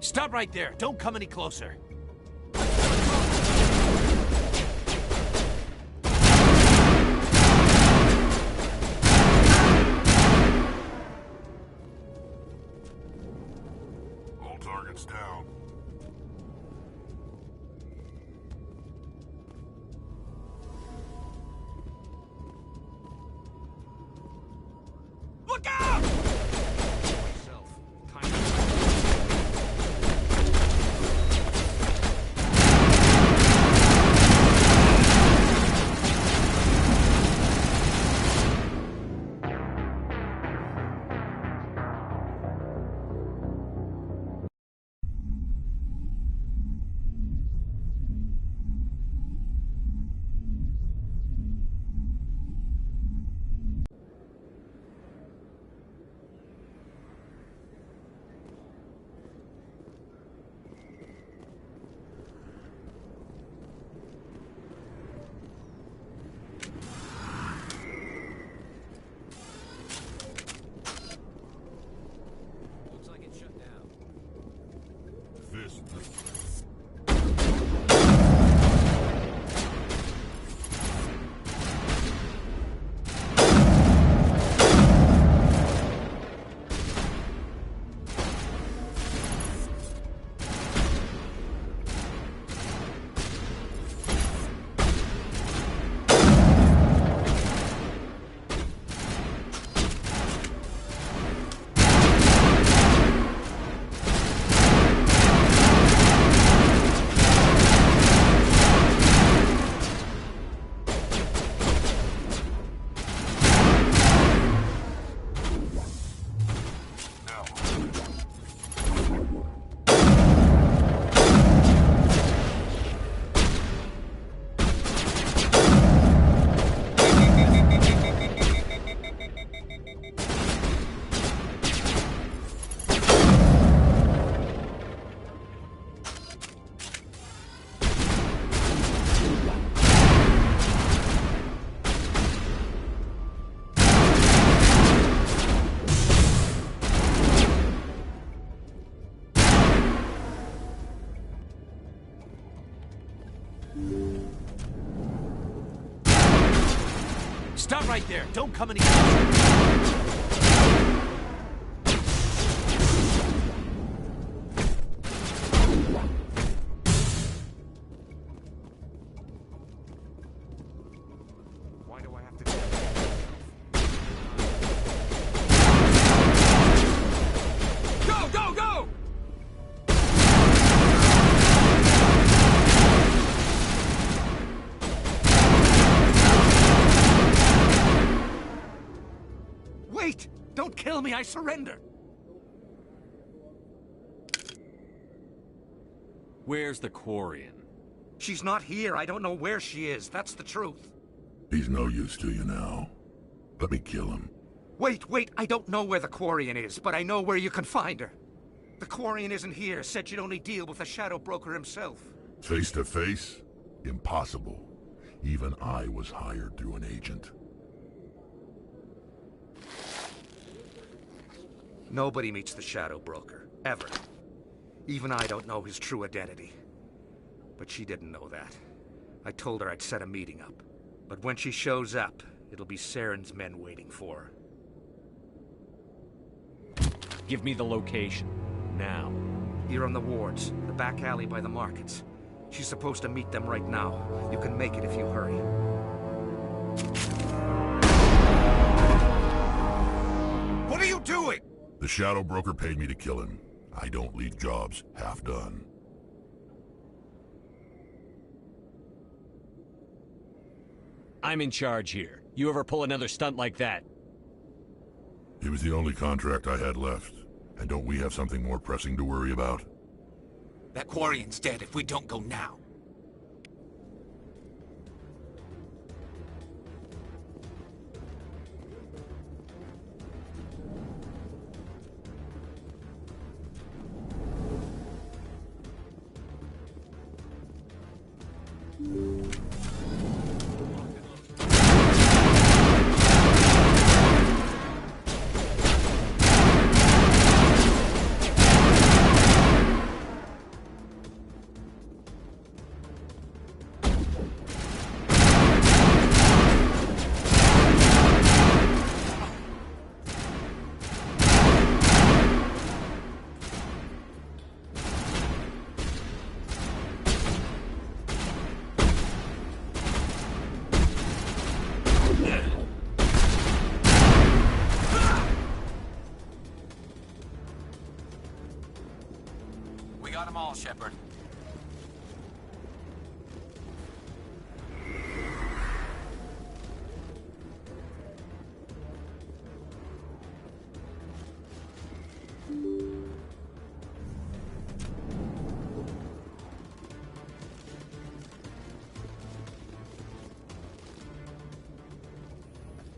Stop right there. Don't come any closer. All targets down. Look out! Stop right there. Don't come any closer. Why do I have to do that? Go, go, go! Wait! Don't kill me, I surrender! Where's the Quarian? She's not here. I don't know where she is. That's the truth. He's no use to you now. Let me kill him. Wait, I don't know where the Quarian is, but I know where you can find her. The Quarian isn't here. Said you'd only deal with the Shadow Broker himself. Face to face? Impossible. Even I was hired through an agent. Nobody meets the Shadow Broker, ever. Even I don't know his true identity. But she didn't know that. I told her I'd set a meeting up. But when she shows up, it'll be Saren's men waiting for her. Give me the location. Now. Here on the wards, the back alley by the markets. She's supposed to meet them right now. You can make it if you hurry. What are you doing? The Shadow Broker paid me to kill him. I don't leave jobs half done. I'm in charge here. You ever pull another stunt like that? It was the only contract I had left. And don't we have something more pressing to worry about? That Quarian's dead if we don't go now. got them all, Shepard.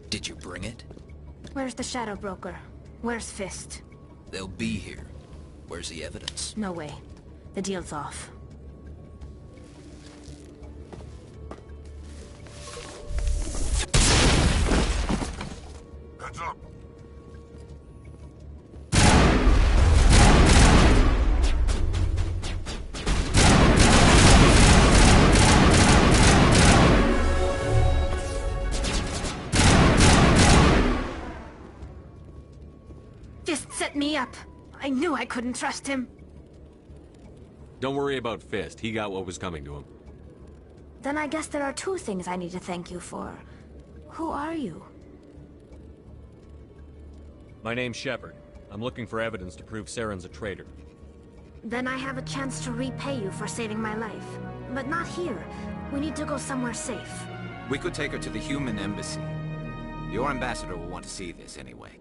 Did you bring it? Where's the Shadow Broker? Where's Fist? They'll be here. Where's the evidence? No way. The deal's off. Heads up! Fist set me up. I knew I couldn't trust him. Don't worry about Fist. He got what was coming to him. Then I guess there are two things I need to thank you for. Who are you? My name's Shepard. I'm looking for evidence to prove Saren's a traitor. Then I have a chance to repay you for saving my life. But not here. We need to go somewhere safe. We could take her to the human embassy. Your ambassador will want to see this anyway.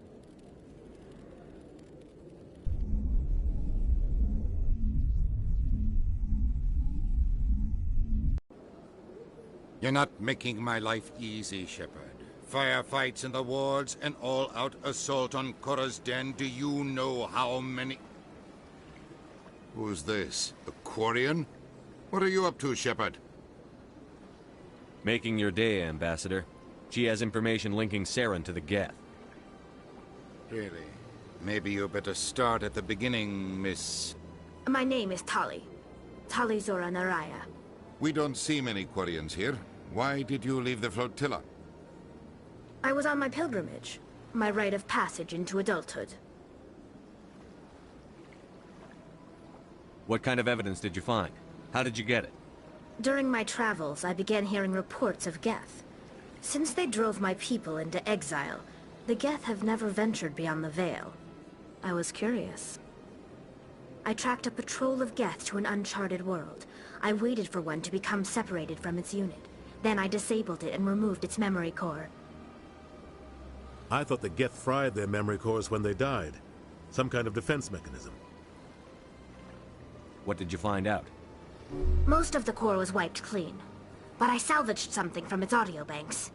You're not making my life easy, Shepard. Firefights in the wards, an all-out assault on Korra's den. Do you know how many... Who's this? A Quarian? What are you up to, Shepard? Making your day, Ambassador. She has information linking Saren to the Geth. Really? Maybe you better start at the beginning, Miss... My name is Tali. TalZorah Rayya. We don't see many Quarians here. Why did you leave the flotilla? I was on my pilgrimage. My rite of passage into adulthood. What kind of evidence did you find? How did you get it? During my travels, I began hearing reports of Geth. Since they drove my people into exile, the Geth have never ventured beyond the Veil. I was curious. I tracked a patrol of Geth to an uncharted world. I waited for one to become separated from its unit. Then I disabled it and removed its memory core. I thought the Geth fried their memory cores when they died. Some kind of defense mechanism. What did you find out? Most of the core was wiped clean, but I salvaged something from its audio banks.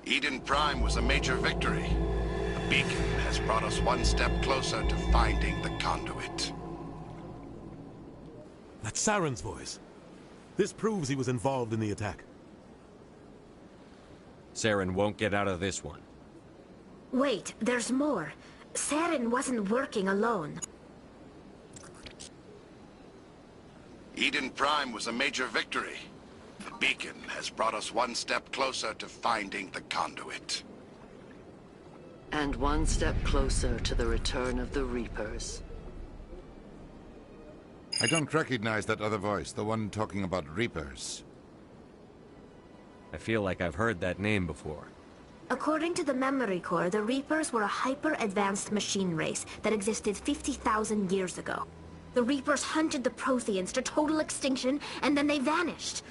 Eden Prime was a major victory. A beacon has brought us one step closer to finding the conduit. That's Saren's voice. This proves he was involved in the attack. Saren won't get out of this one. Wait, there's more. Saren wasn't working alone. Eden Prime was a major victory. The beacon has brought us one step closer to finding the conduit. And one step closer to the return of the Reapers. I don't recognize that other voice, the one talking about Reapers. I feel like I've heard that name before. According to the memory core, the Reapers were a hyper-advanced machine race that existed 50,000 years ago. The Reapers hunted the Protheans to total extinction, and then they vanished.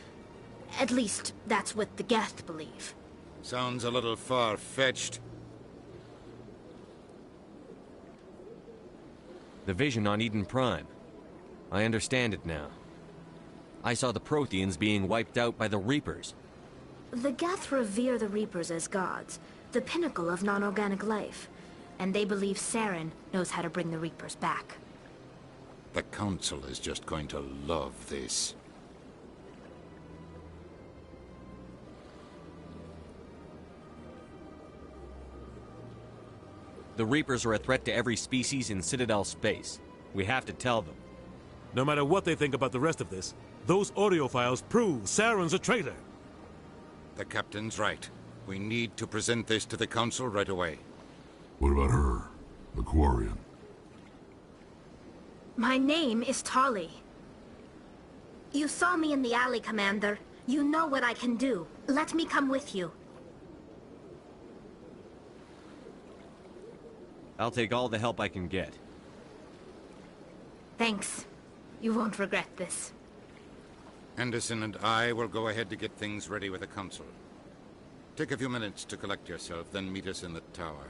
At least, that's what the Geth believe. Sounds a little far-fetched. The vision on Eden Prime. I understand it now. I saw the Protheans being wiped out by the Reapers. The Geth revere the Reapers as gods, the pinnacle of non-organic life. And they believe Saren knows how to bring the Reapers back. The Council is just going to love this. The Reapers are a threat to every species in Citadel space. We have to tell them. No matter what they think about the rest of this, those audio files prove Saren's a traitor. The Captain's right. We need to present this to the Council right away. What about her? The Quarian? My name is Tali. You saw me in the alley, Commander. You know what I can do. Let me come with you. I'll take all the help I can get. Thanks. You won't regret this. Anderson and I will go ahead to get things ready with the Council. Take a few minutes to collect yourself, then meet us in the tower.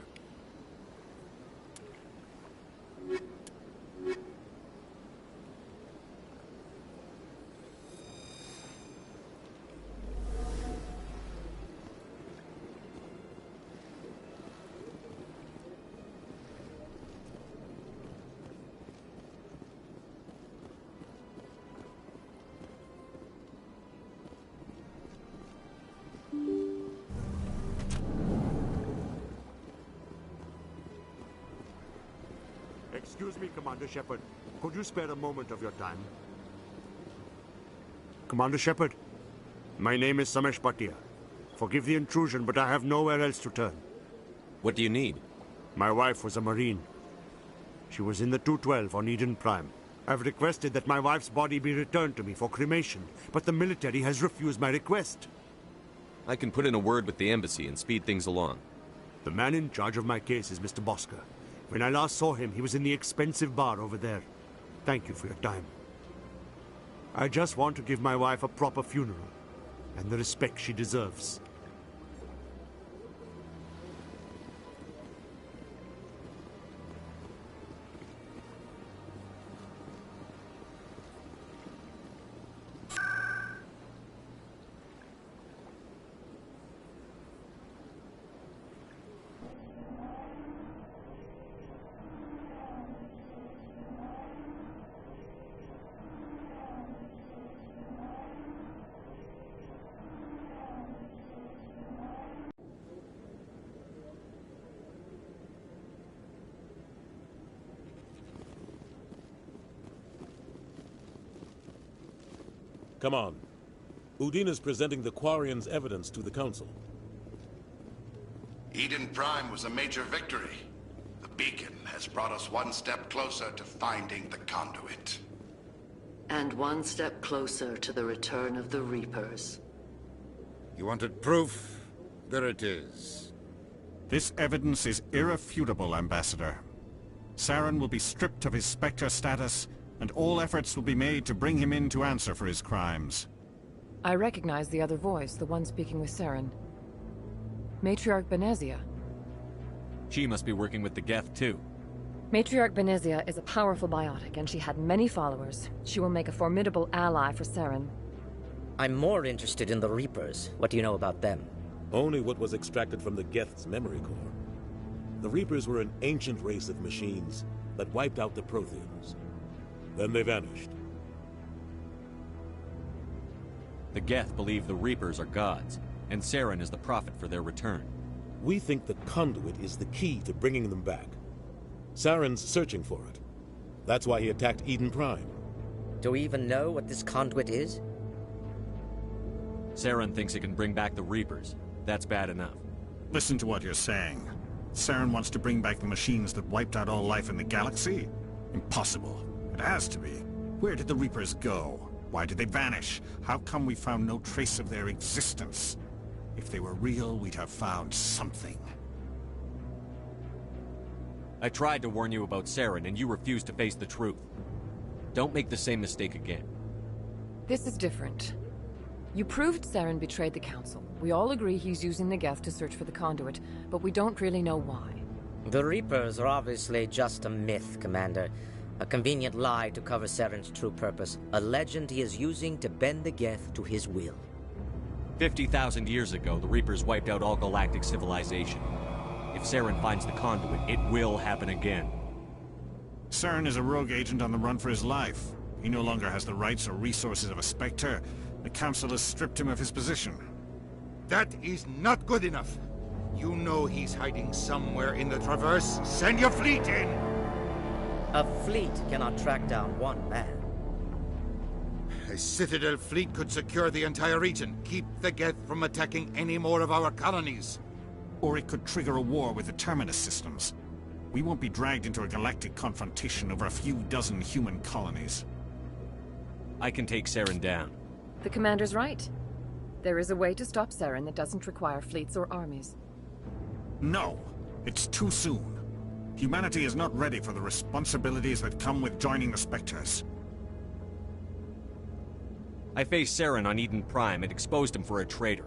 Excuse me, Commander Shepard. Could you spare a moment of your time? Commander Shepard, my name is Samesh Bhatia. Forgive the intrusion, but I have nowhere else to turn. What do you need? My wife was a Marine. She was in the 212 on Eden Prime. I've requested that my wife's body be returned to me for cremation, but the military has refused my request. I can put in a word with the embassy and speed things along. The man in charge of my case is Mr. Bosker. When I last saw him, he was in the expensive bar over there. Thank you for your time. I just want to give my wife a proper funeral, and the respect she deserves. Come on. Udine is presenting the Quarians' evidence to the Council. Eden Prime was a major victory. The beacon has brought us one step closer to finding the conduit. And one step closer to the return of the Reapers. You wanted proof? There it is. This evidence is irrefutable, Ambassador. Saren will be stripped of his Spectre status, and all efforts will be made to bring him in to answer for his crimes. I recognize the other voice, the one speaking with Saren. Matriarch Benezia. She must be working with the Geth, too. Matriarch Benezia is a powerful biotic, and she had many followers. She will make a formidable ally for Saren. I'm more interested in the Reapers. What do you know about them? Only what was extracted from the Geth's memory core. The Reapers were an ancient race of machines that wiped out the Protheans. Then they vanished. The Geth believe the Reapers are gods, and Saren is the prophet for their return. We think the conduit is the key to bringing them back. Saren's searching for it. That's why he attacked Eden Prime. Do we even know what this conduit is? Saren thinks it can bring back the Reapers. That's bad enough. Listen to what you're saying. Saren wants to bring back the machines that wiped out all life in the galaxy? Impossible. It has to be. Where did the Reapers go? Why did they vanish? How come we found no trace of their existence? If they were real, we'd have found something. I tried to warn you about Saren, and you refused to face the truth. Don't make the same mistake again. This is different. You proved Saren betrayed the Council. We all agree he's using the Geth to search for the conduit, but we don't really know why. The Reapers are obviously just a myth, Commander. A convenient lie to cover Saren's true purpose. A legend he is using to bend the Geth to his will. 50,000 years ago, the Reapers wiped out all galactic civilization. If Saren finds the conduit, it will happen again. Saren is a rogue agent on the run for his life. He no longer has the rights or resources of a Spectre. The Council has stripped him of his position. That is not good enough. You know he's hiding somewhere in the Traverse. Send your fleet in! A fleet cannot track down one man. A Citadel fleet could secure the entire region, keep the Geth from attacking any more of our colonies. Or it could trigger a war with the Terminus systems. We won't be dragged into a galactic confrontation over a few dozen human colonies. I can take Saren down. The Commander's right. There is a way to stop Saren that doesn't require fleets or armies. No! It's too soon. Humanity is not ready for the responsibilities that come with joining the Spectres. I faced Saren on Eden Prime and exposed him for a traitor.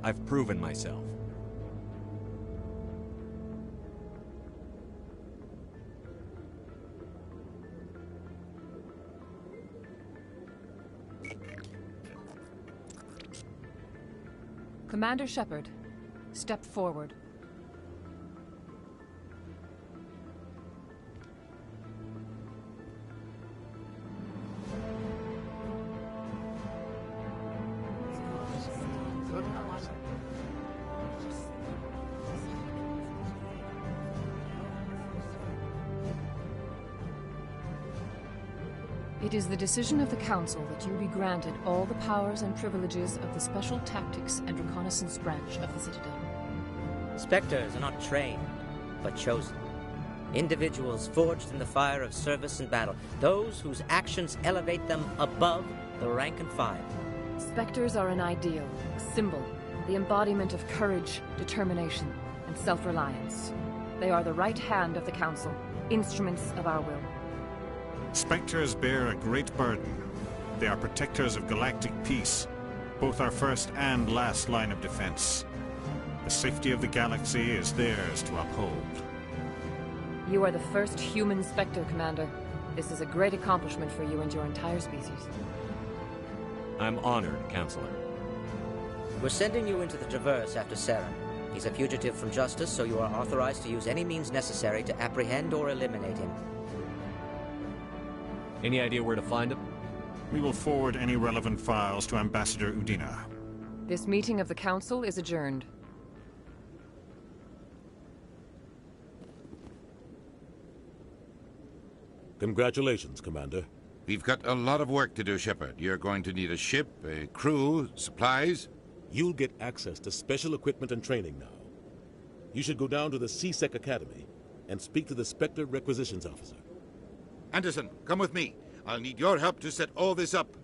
I've proven myself. Commander Shepard, step forward. It is the decision of the Council that you be granted all the powers and privileges of the Special Tactics and Reconnaissance branch of the Citadel. Spectres are not trained, but chosen. Individuals forged in the fire of service and battle. Those whose actions elevate them above the rank and file. Spectres are an ideal, a symbol, the embodiment of courage, determination, and self-reliance. They are the right hand of the Council, instruments of our will. Spectres bear a great burden. They are protectors of galactic peace, both our first and last line of defense. The safety of the galaxy is theirs to uphold. You are the first human Spectre, Commander. This is a great accomplishment for you and your entire species. I'm honored, Counselor. We're sending you into the Traverse after Saren. He's a fugitive from justice, so you are authorized to use any means necessary to apprehend or eliminate him. Any idea where to find him? We will forward any relevant files to Ambassador Udina. This meeting of the Council is adjourned. Congratulations, Commander. We've got a lot of work to do, Shepard. You're going to need a ship, a crew, supplies. You'll get access to special equipment and training now. You should go down to the C-Sec Academy and speak to the Spectre Requisitions Officer. Anderson, come with me. I'll need your help to set all this up.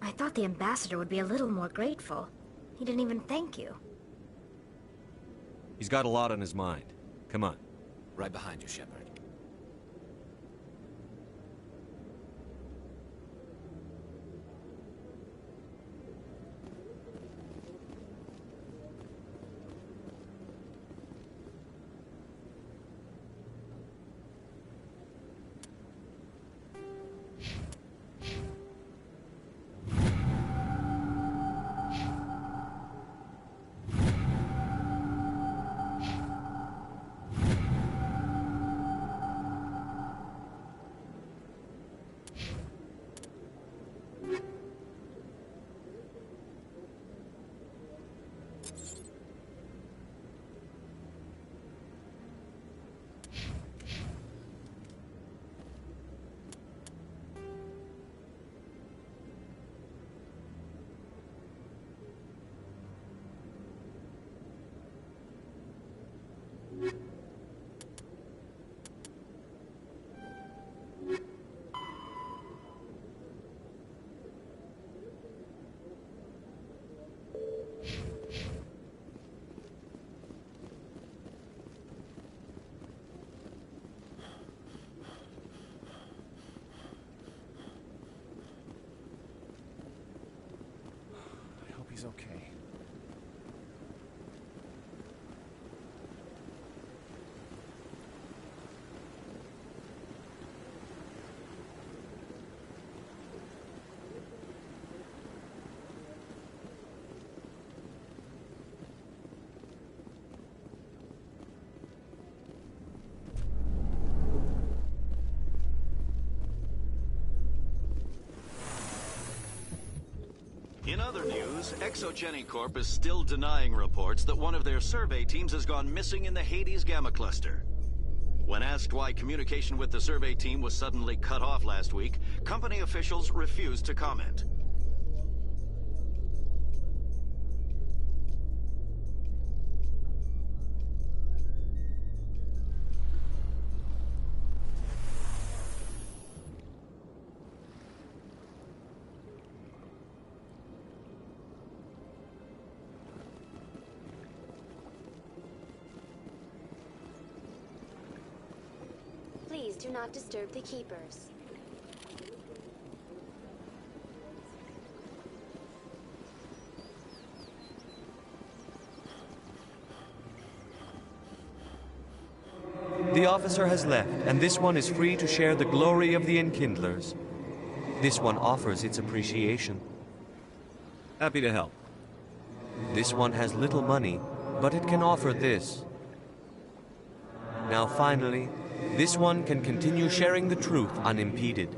I thought the ambassador would be a little more grateful. He didn't even thank you. He's got a lot on his mind. Come on. Right behind you, Shepard. He's okay. In other news, Exogeny Corp is still denying reports that one of their survey teams has gone missing in the Hades Gamma Cluster. When asked why communication with the survey team was suddenly cut off last week, company officials refused to comment. Please do not disturb the keepers. The officer has left, and this one is free to share the glory of the Enkindlers. This one offers its appreciation. Happy to help. This one has little money, but it can offer this. Now finally, this one can continue sharing the truth unimpeded.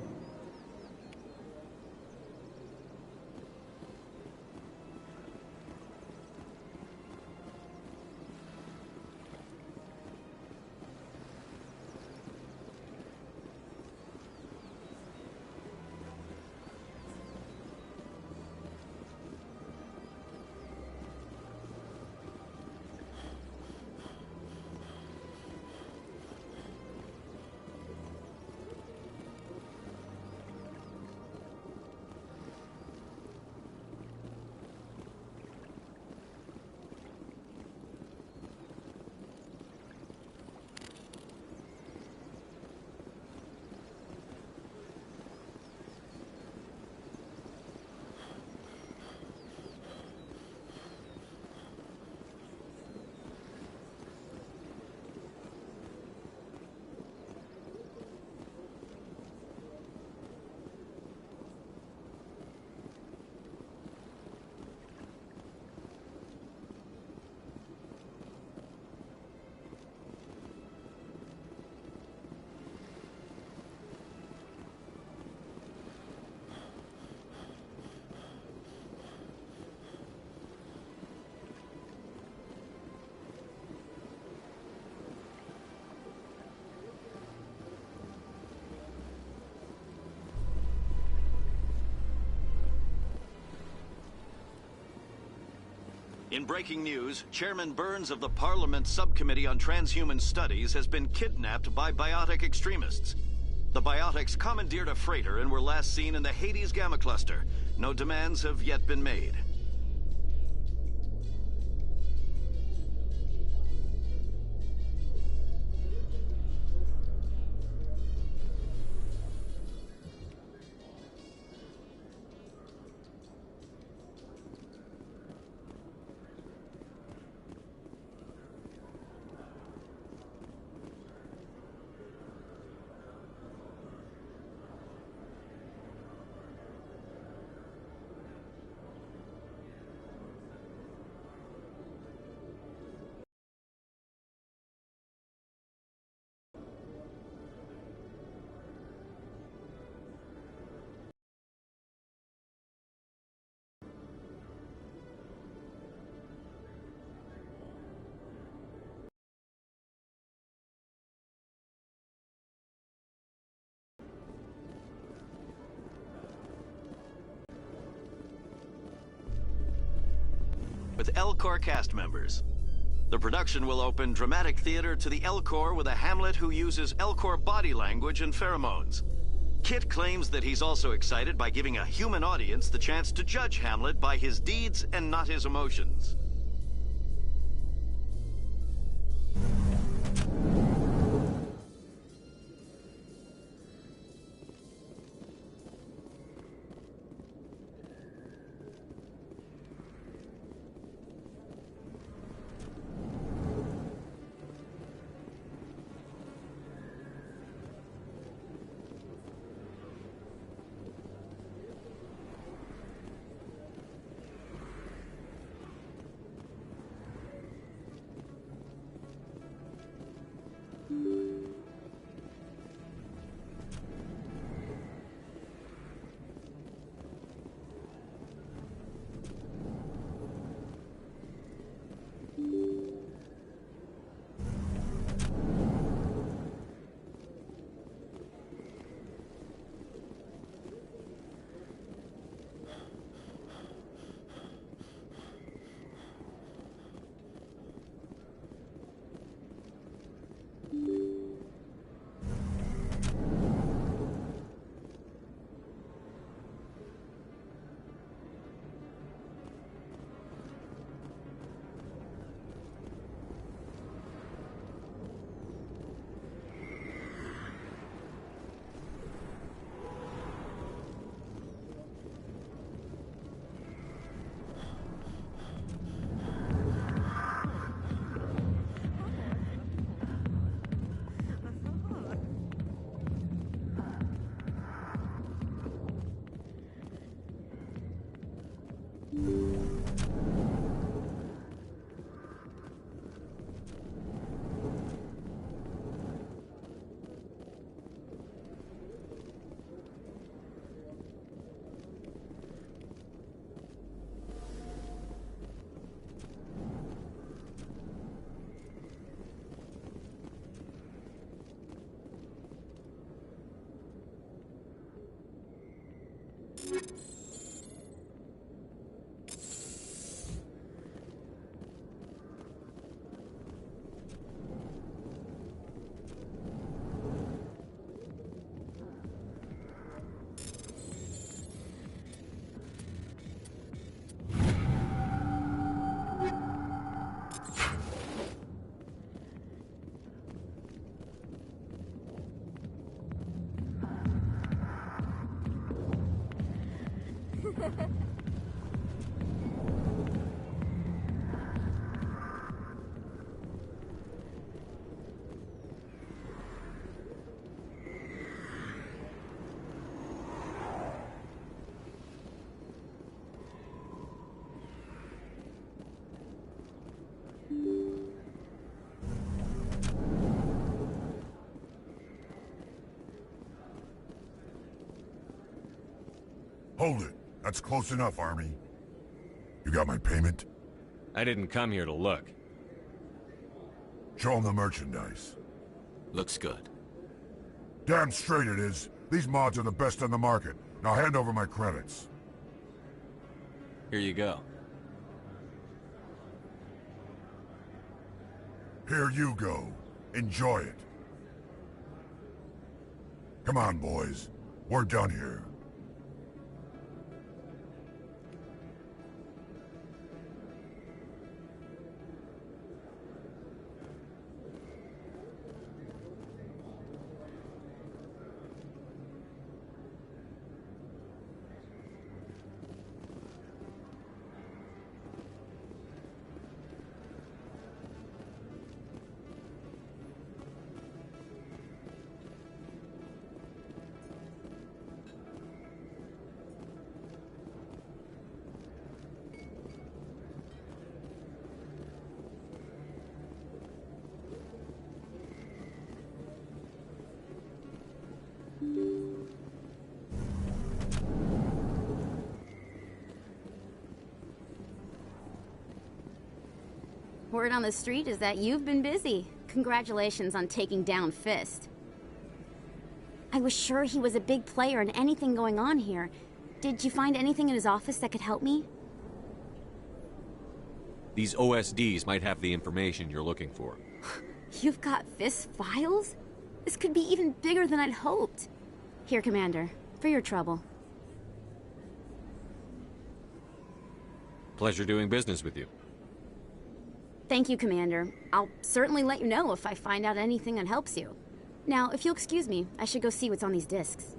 In breaking news, Chairman Burns of the Parliament Subcommittee on Transhuman Studies has been kidnapped by biotic extremists. The biotics commandeered a freighter and were last seen in the Hades Gamma Cluster. No demands have yet been made. With L-Corps cast members. The production will open dramatic theater to the L-Corps with a Hamlet who uses L-Corps body language and pheromones. Kit claims that he's also excited by giving a human audience the chance to judge Hamlet by his deeds and not his emotions. Hold it. That's close enough, Army. You got my payment? I didn't come here to look. Show them the merchandise. Looks good. Damn straight it is. These mods are the best on the market. Now hand over my credits. Here you go. Here you go. Enjoy it. Come on, boys. We're done here. Word on the street is that you've been busy. Congratulations on taking down Fist. I was sure he was a big player in anything going on here. Did you find anything in his office that could help me? These OSDs might have the information you're looking for. You've got Fist files? This could be even bigger than I'd hoped. Here, Commander, for your trouble. Pleasure doing business with you. Thank you, Commander. I'll certainly let you know if I find out anything that helps you. Now, if you'll excuse me, I should go see what's on these discs.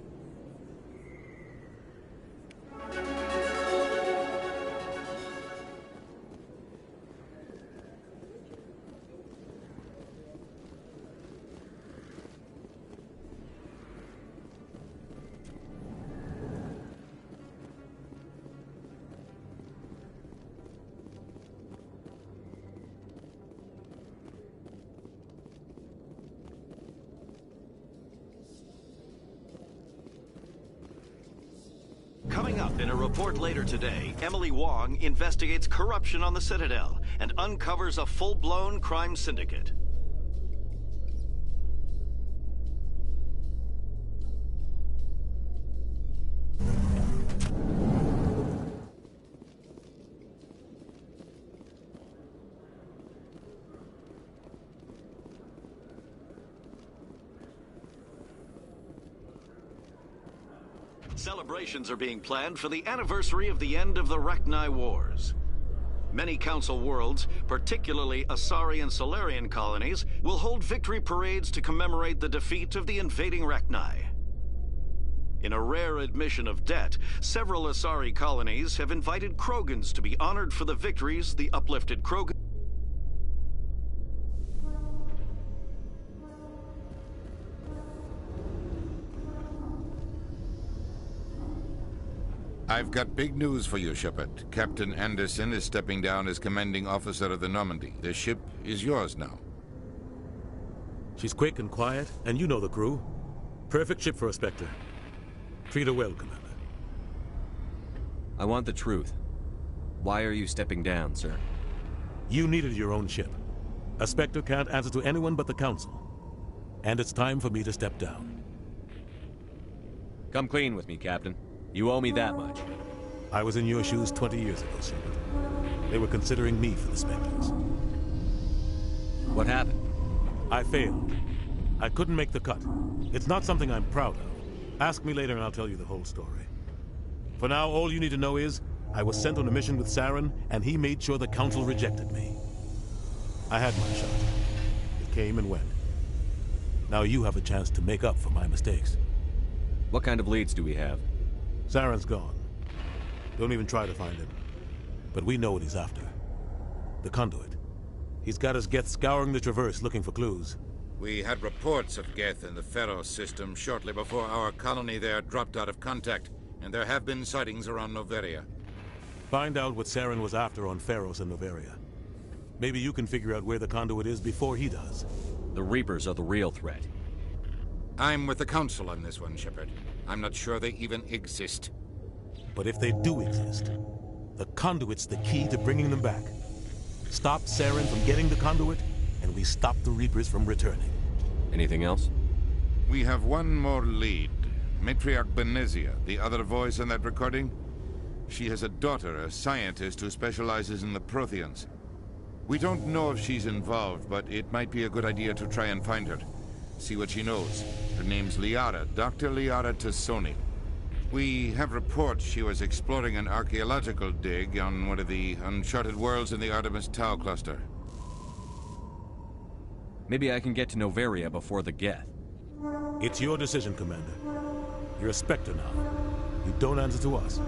Coming up in a report later today, Emily Wong investigates corruption on the Citadel and uncovers a full-blown crime syndicate. Celebrations are being planned for the anniversary of the end of the Rachni Wars. Many Council worlds, particularly Asari and Solarian colonies, will hold victory parades to commemorate the defeat of the invading Rachni. In a rare admission of debt, several Asari colonies have invited Krogans to be honored for the victories the uplifted Krogan. I've got big news for you, Shepard. Captain Anderson is stepping down as commanding officer of the Normandy. The ship is yours now. She's quick and quiet, and you know the crew. Perfect ship for a Spectre. Treat her well, Commander. I want the truth. Why are you stepping down, sir? You needed your own ship. A Spectre can't answer to anyone but the Council. And it's time for me to step down. Come clean with me, Captain. You owe me that much. I was in your shoes 20 years ago, Shepard. They were considering me for the Spectres. What happened? I failed. I couldn't make the cut. It's not something I'm proud of. Ask me later and I'll tell you the whole story. For now, all you need to know is, I was sent on a mission with Saren, and he made sure the Council rejected me. I had my shot. It came and went. Now you have a chance to make up for my mistakes. What kind of leads do we have? Saren's gone. Don't even try to find him. But we know what he's after. The conduit. He's got his Geth scouring the Traverse looking for clues. We had reports of Geth in the Pharaoh system shortly before our colony there dropped out of contact, and there have been sightings around Noveria. Find out what Saren was after on Pharos and Noveria. Maybe you can figure out where the conduit is before he does. The Reapers are the real threat. I'm with the Council on this one, Shepard. I'm not sure they even exist. But if they do exist, the conduit's the key to bringing them back. Stop Saren from getting the conduit, and we stop the Reapers from returning. Anything else? We have one more lead. Matriarch Benezia, the other voice in that recording. She has a daughter, a scientist who specializes in the Protheans. We don't know if she's involved, but it might be a good idea to try and find her. See what she knows. Her name's Liara, Dr. Liara Tassoni. We have reports she was exploring an archaeological dig on one of the uncharted worlds in the Artemis Tau cluster. Maybe I can get to Noveria before the Geth. It's your decision, Commander. You're a Spectre now. You don't answer to us.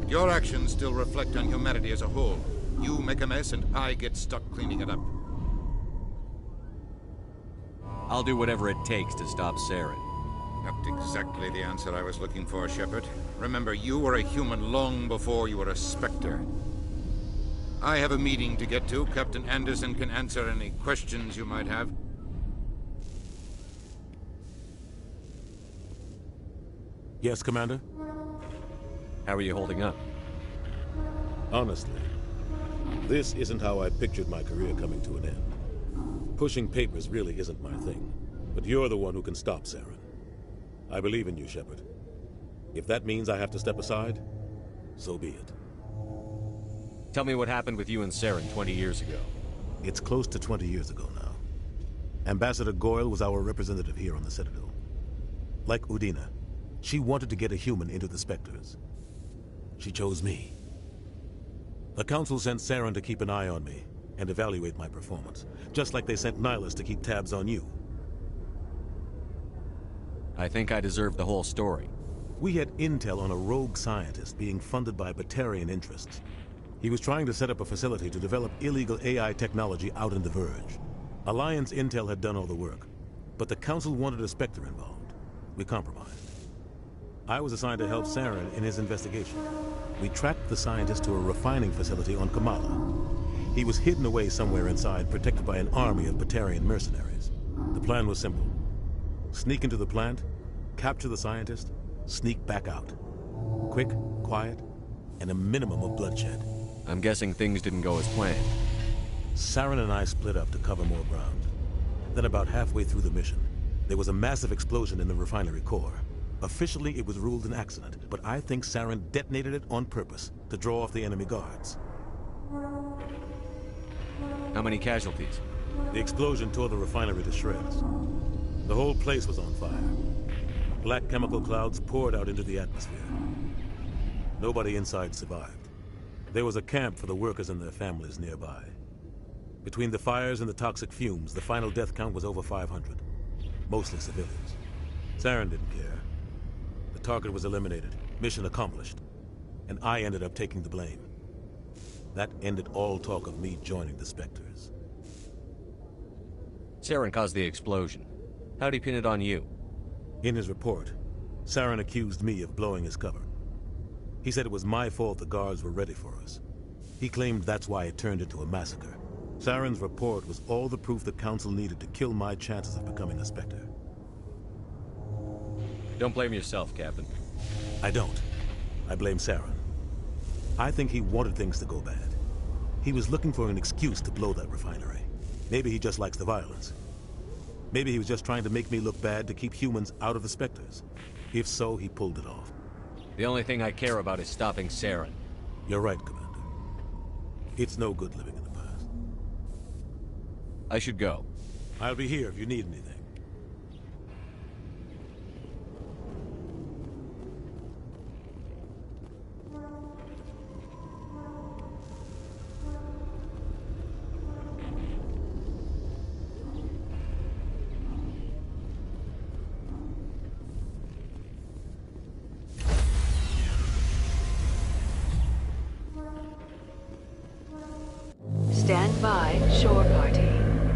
Your actions still reflect on humanity as a whole. You make a mess and I get stuck cleaning it up. I'll do whatever it takes to stop Saren. Not exactly the answer I was looking for, Shepard. Remember, you were a human long before you were a Spectre. I have a meeting to get to. Captain Anderson can answer any questions you might have. Yes, Commander? How are you holding up? Honestly, this isn't how I pictured my career coming to an end. Pushing papers really isn't my thing, but you're the one who can stop Saren. I believe in you, Shepard. If that means I have to step aside, so be it. Tell me what happened with you and Saren 20 years ago. It's close to 20 years ago now. Ambassador Goyle was our representative here on the Citadel. Like Udina, she wanted to get a human into the Spectres. She chose me. The Council sent Saren to keep an eye on me and evaluate my performance, just like they sent Nihilus to keep tabs on you. I think I deserve the whole story. We had intel on a rogue scientist being funded by Batarian interests. He was trying to set up a facility to develop illegal AI technology out in the Verge. Alliance intel had done all the work, but the Council wanted a Spectre involved. We compromised. I was assigned to help Saren in his investigation. We tracked the scientist to a refining facility on Kamala. He was hidden away somewhere inside, protected by an army of Batarian mercenaries. The plan was simple. Sneak into the plant, capture the scientist, sneak back out. Quick, quiet, and a minimum of bloodshed. I'm guessing things didn't go as planned. Saren and I split up to cover more ground. Then about halfway through the mission, there was a massive explosion in the refinery core. Officially, it was ruled an accident, but I think Saren detonated it on purpose to draw off the enemy guards. How many casualties? The explosion tore the refinery to shreds. The whole place was on fire. Black chemical clouds poured out into the atmosphere. Nobody inside survived. There was a camp for the workers and their families nearby. Between the fires and the toxic fumes, the final death count was over 500. Mostly civilians. Saren didn't care. The target was eliminated, mission accomplished, and I ended up taking the blame. That ended all talk of me joining the Spectres. Saren caused the explosion. How'd he pin it on you? In his report, Saren accused me of blowing his cover. He said it was my fault the guards were ready for us. He claimed that's why it turned into a massacre. Saren's report was all the proof the Council needed to kill my chances of becoming a Spectre. Don't blame yourself, Captain. I don't. I blame Saren. I think he wanted things to go bad. He was looking for an excuse to blow that refinery. Maybe he just likes the violence. Maybe he was just trying to make me look bad to keep humans out of the Spectres. If so, he pulled it off. The only thing I care about is stopping Saren. You're right, Commander. It's no good living in the past. I should go. I'll be here if you need anything. Stand by, shore party.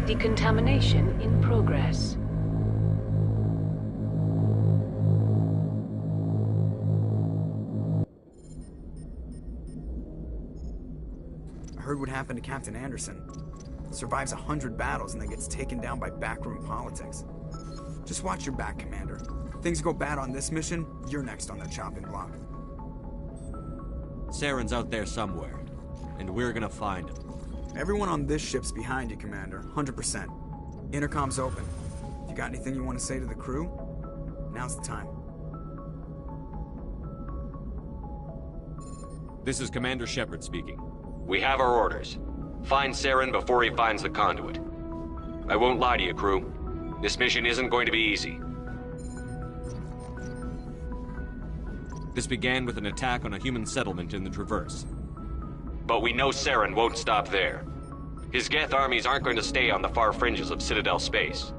Decontamination in progress. I heard what happened to Captain Anderson. Survives 100 battles and then gets taken down by backroom politics. Just watch your back, Commander. Things go bad on this mission, you're next on their chopping block. Saren's out there somewhere, and we're gonna find him. Everyone on this ship's behind you, Commander. 100%. Intercom's open. If you got anything you want to say to the crew, now's the time. This is Commander Shepard speaking. We have our orders. Find Saren before he finds the conduit. I won't lie to you, crew. This mission isn't going to be easy. This began with an attack on a human settlement in the Traverse. But we know Saren won't stop there. His Geth armies aren't going to stay on the far fringes of Citadel space.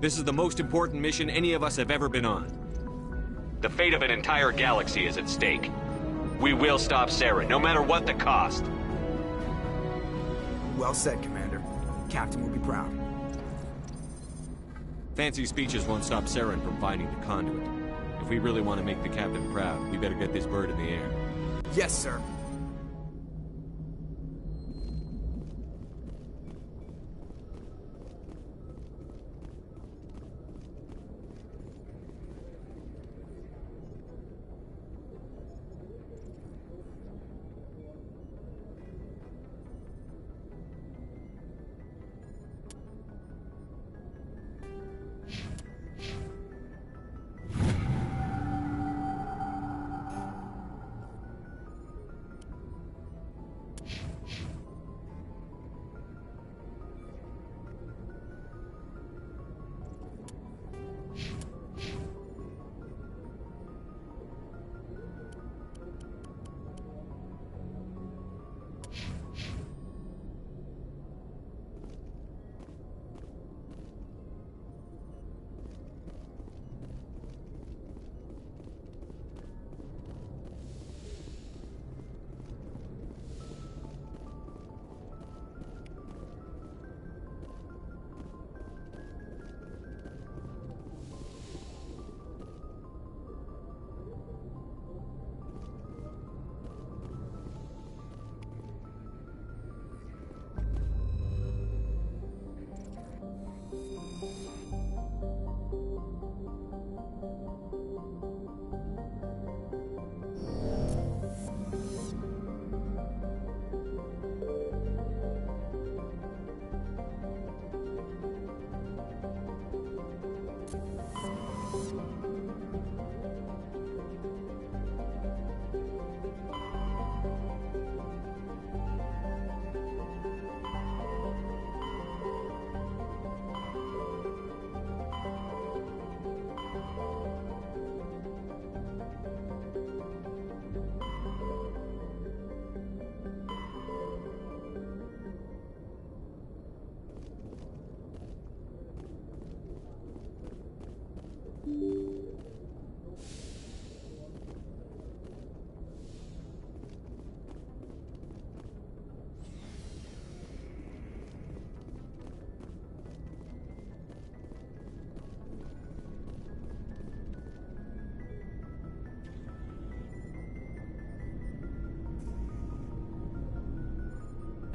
This is the most important mission any of us have ever been on. The fate of an entire galaxy is at stake. We will stop Saren, no matter what the cost. Well said, Commander. Captain will be proud. Fancy speeches won't stop Saren from finding the conduit. If we really want to make the captain proud, we better get this bird in the air. Yes, sir.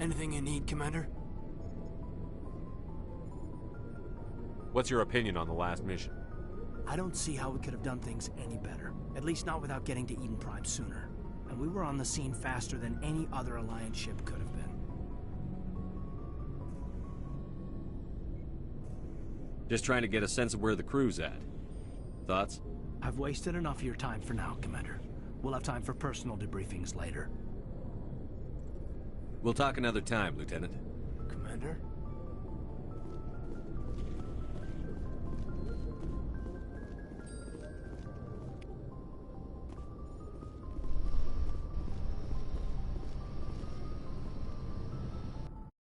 Anything you need, Commander? What's your opinion on the last mission? I don't see how we could have done things any better. At least not without getting to Eden Prime sooner. And we were on the scene faster than any other Alliance ship could have been. Just trying to get a sense of where the crew's at. Thoughts? I've wasted enough of your time for now, Commander. We'll have time for personal debriefings later. We'll talk another time, Lieutenant. Commander?